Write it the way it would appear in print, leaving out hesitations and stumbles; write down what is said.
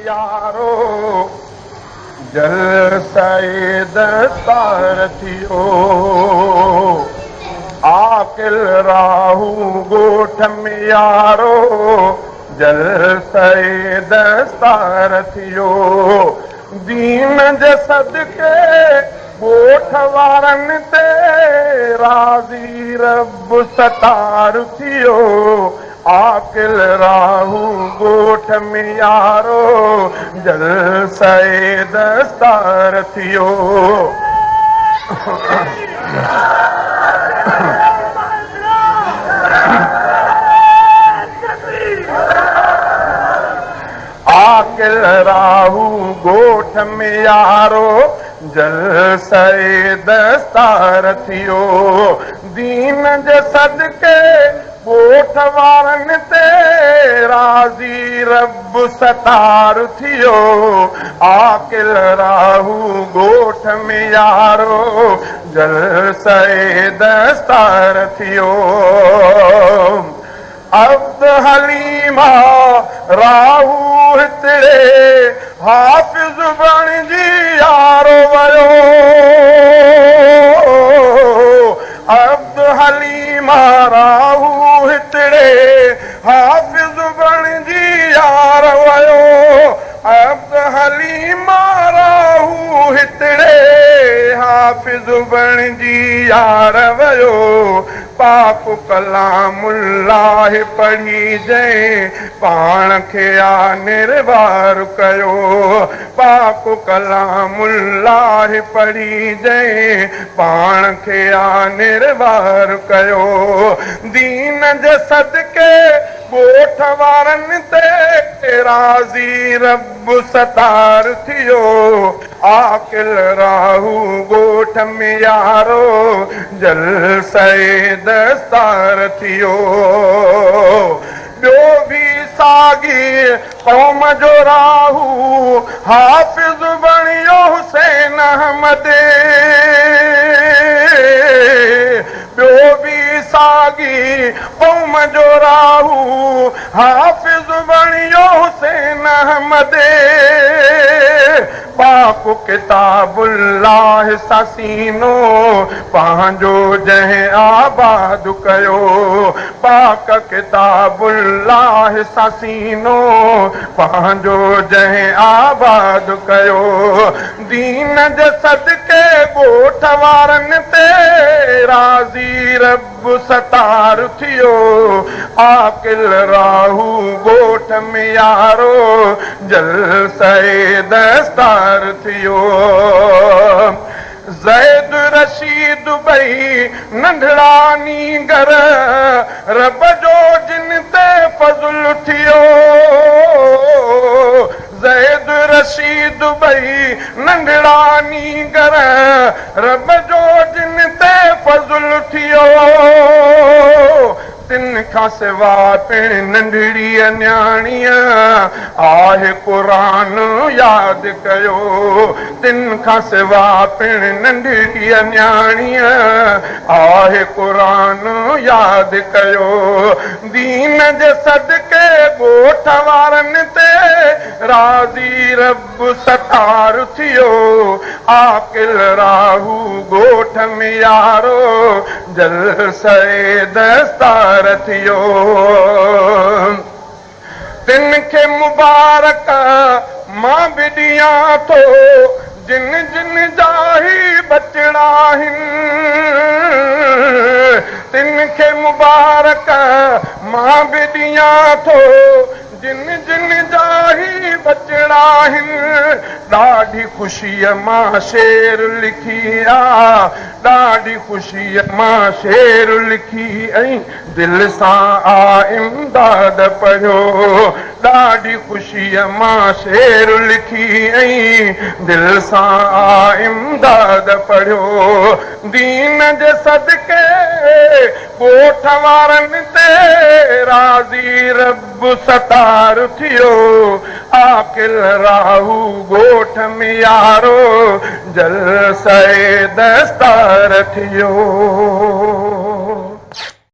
यारो जलसे दस्तार थियो आकिल राहू गोठ में यारो जलसे दस्तार थियो दीन जे सदके गोठ वारनि ते राज़ी रब सतार थियो आकिल राहू गोठ में यारो जलसे दस्तार थियो आकिल राहू गोठ में यारो जलसे दस्तार थियो दीन जे सदके गोठ वारनि ते राज़ी रब सतार थियो आकिल राहू गोठ में यारो जलसे दस्तार थियो अब्द हलीमा राहू हितड़े हाफ़िज़ बणिजी यारो वयो अब्द हलीमा राहू हितड़े हाफ़िज़ बणिजी यार वयो अब्द हलीमा राहू हितड़े हाफ़िज़ बणिजी यार वयो पाक कलामुल्लाह पढ़ी जंहिं पाण खे आ निर्वार कयो पाक कलामुल्लाह पढ़ी जंहिं पाण खे आ निर्वार कयो दीन जे सदके गोठ वारनि ते राज़ी रब सतार थियो आकिल राहू गोठ में यारो जलसे दस्तार थियो ॿियो बि साॻी क़ौम जो राहू हाफ़िज़ बणियो हुसैन अहमद ॿियो बि साॻी क़ौम जो राहू हाफ़िज़ बणियो हुसैन अहमद पाक किताबुल्लाह सां सीनो पंहिंजो जंहिं आबाद कयो पाक किताबुल्लाह सां सीनो पंहिंजो जंहिं आबाद कयो दीन जे सदके गोठ वारनि ते राज़ी रब सतार थियो आकिल राहू गोठ में यारो जलसे दस्तार थियो ज़ैद रशीद ॿई नंढड़ा नीगर रब जो जिन ते फज़ुल थियो ज़ैद रशीद ॿई नंढड़ा नीगर रब जो जिन ते फज़ुल थियो तिन खां सिवा पिण नंढड़ी न्याणीअ आहे क़ुरान यादि कयो तिन खां सिवा पिण नंढड़ी न्याणीअ आहे क़ुरान यादि कयो दीन जे सदके गोठ वारनि ते राज़ी रब सतार थियो आकिल राहू गोठ में यारो जलसे दस्तार थियो तिन खे मुबारक मां बि ॾियां थो जिन जिन जा ही बचड़ा आहिनि तिन खे मुबारक मां बि ॾियां थो जिन जिन जा ही बचड़ा आहिनि ॾाढी ख़ुशीअ मां शेर लिखी आ ॾाढी ख़ुशीअ मां शेर लिखी ऐं दिलि सां आ इमदाद पढ़ियो ॾाढी ख़ुशीअ मां शेर लिखी ऐं दिलि सां आ इमदाद पढ़ियो दीन जे सदके गोठ वारनि ते राज़ी रब सतार थियो आकिल राहू गोठ में यारो जलसे दस्तार थियो